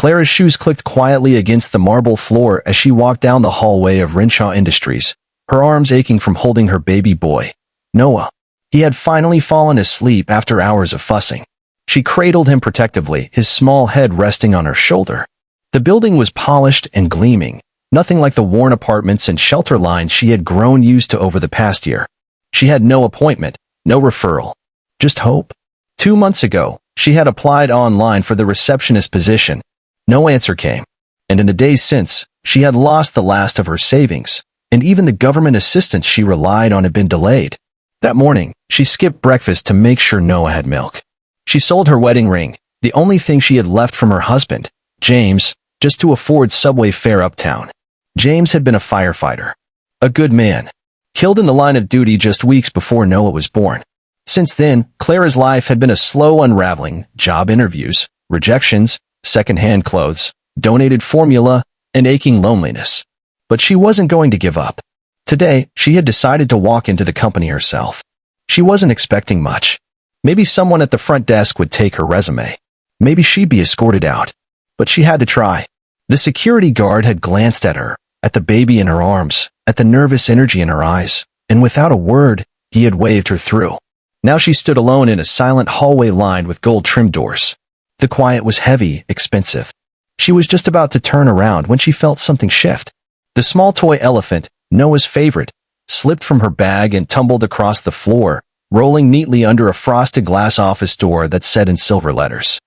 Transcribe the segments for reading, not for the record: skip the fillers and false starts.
Clara's shoes clicked quietly against the marble floor as she walked down the hallway of Renshaw Industries, her arms aching from holding her baby boy, Noah. He had finally fallen asleep after hours of fussing. She cradled him protectively, his small head resting on her shoulder. The building was polished and gleaming, nothing like the worn apartments and shelter lines she had grown used to over the past year. She had no appointment, no referral, just hope. 2 months ago, she had applied online for the receptionist position. No answer came, and in the days since, she had lost the last of her savings, and even the government assistance she relied on had been delayed. That morning, she skipped breakfast to make sure Noah had milk. She sold her wedding ring, the only thing she had left from her husband, James, just to afford subway fare uptown. James had been a firefighter. A good man. Killed in the line of duty just weeks before Noah was born. Since then, Clara's life had been a slow unraveling, job interviews, rejections, second-hand clothes, donated formula, and aching loneliness. But she wasn't going to give up. Today, she had decided to walk into the company herself. She wasn't expecting much. Maybe someone at the front desk would take her resume. Maybe she'd be escorted out. But she had to try. The security guard had glanced at her, at the baby in her arms, at the nervous energy in her eyes, and without a word, he had waved her through. Now she stood alone in a silent hallway lined with gold-trimmed doors. The quiet was heavy, expensive. She was just about to turn around when she felt something shift. The small toy elephant, Noah's favorite, slipped from her bag and tumbled across the floor, rolling neatly under a frosted glass office door that said in silver letters,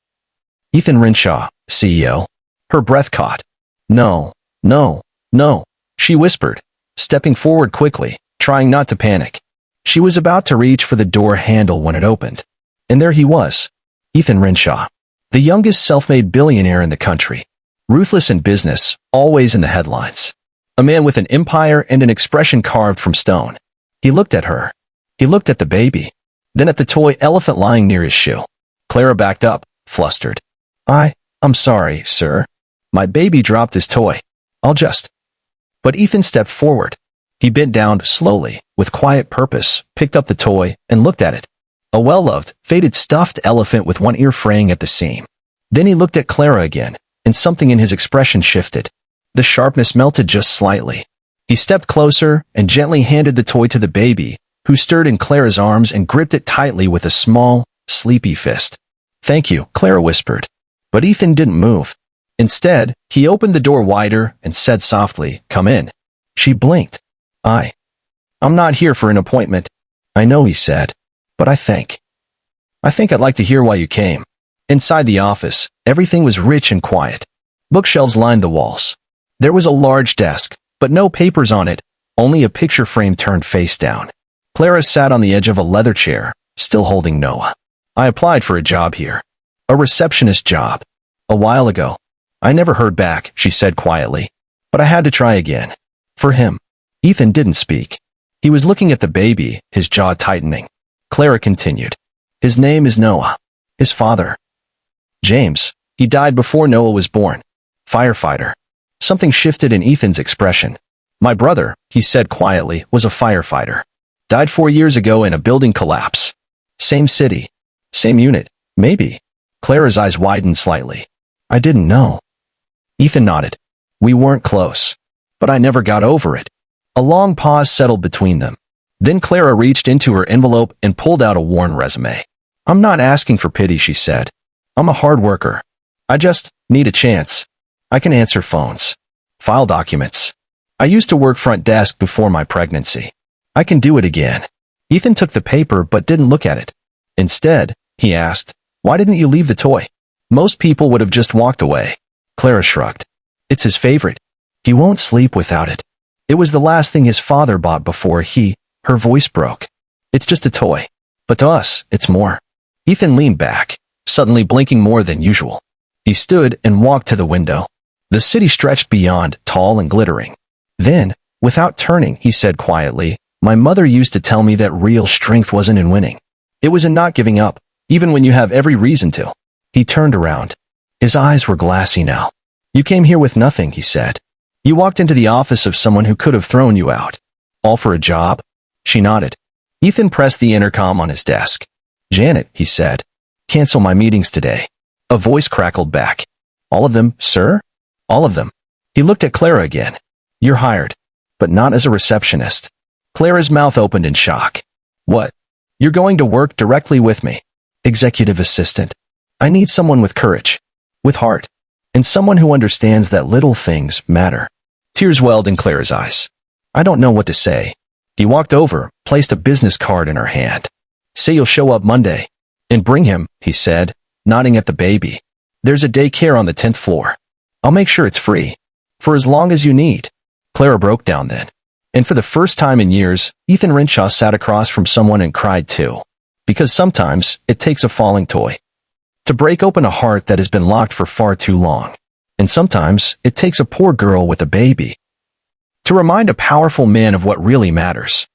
Ethan Renshaw, CEO. Her breath caught. No, no, no, she whispered, stepping forward quickly, trying not to panic. She was about to reach for the door handle when it opened. And there he was, Ethan Renshaw, the youngest self-made billionaire in the country. Ruthless in business, always in the headlines. A man with an empire and an expression carved from stone. He looked at her. He looked at the baby. Then at the toy elephant lying near his shoe. Clara backed up, flustered. I'm sorry, sir. My baby dropped his toy. I'll just... But Ethan stepped forward. He bent down slowly, with quiet purpose, picked up the toy, and looked at it. A well-loved, faded stuffed elephant with one ear fraying at the seam. Then he looked at Clara again, and something in his expression shifted. The sharpness melted just slightly. He stepped closer and gently handed the toy to the baby, who stirred in Clara's arms and gripped it tightly with a small, sleepy fist. Thank you, Clara whispered. But Ethan didn't move. Instead, he opened the door wider and said softly, Come in. She blinked. I'm not here for an appointment. I know, he said. But I think I'd like to hear why you came. Inside the office, everything was rich and quiet. Bookshelves lined the walls. There was a large desk, but no papers on it, only a picture frame turned face down. Clara sat on the edge of a leather chair, still holding Noah. I applied for a job here. A receptionist job. A while ago. I never heard back, she said quietly. But I had to try again. For him. Ethan didn't speak. He was looking at the baby, his jaw tightening. Clara continued. His name is Noah. His father. James. He died before Noah was born. Firefighter. Something shifted in Ethan's expression. My brother, he said quietly, was a firefighter. Died 4 years ago in a building collapse. Same city. Same unit. Maybe. Clara's eyes widened slightly. I didn't know. Ethan nodded. We weren't close. But I never got over it. A long pause settled between them. Then Clara reached into her envelope and pulled out a worn resume. I'm not asking for pity, she said. I'm a hard worker. I just need a chance. I can answer phones. File documents. I used to work front desk before my pregnancy. I can do it again. Ethan took the paper but didn't look at it. Instead, he asked, Why didn't you leave the toy? Most people would have just walked away. Clara shrugged. It's his favorite. He won't sleep without it. It was the last thing his father bought before her voice broke. It's just a toy. But to us, it's more. Ethan leaned back, suddenly blinking more than usual. He stood and walked to the window. The city stretched beyond, tall and glittering. Then, without turning, he said quietly, My mother used to tell me that real strength wasn't in winning. It was in not giving up, even when you have every reason to. He turned around. His eyes were glassy now. You came here with nothing, he said. You walked into the office of someone who could have thrown you out. All for a job? She nodded. Ethan pressed the intercom on his desk. Janet, he said. Cancel my meetings today. A voice crackled back. All of them, sir? All of them. He looked at Clara again. You're hired, but not as a receptionist. Clara's mouth opened in shock. What? You're going to work directly with me? Executive assistant. I need someone with courage, with heart, and someone who understands that little things matter. Tears welled in Clara's eyes. I don't know what to say. He walked over, placed a business card in her hand. Say you'll show up Monday. And bring him, he said, nodding at the baby. There's a daycare on the 10th floor. I'll make sure it's free. For as long as you need. Clara broke down then. And for the first time in years, Ethan Renshaw sat across from someone and cried too. Because sometimes, it takes a falling toy to break open a heart that has been locked for far too long. And sometimes, it takes a poor girl with a baby to remind a powerful man of what really matters.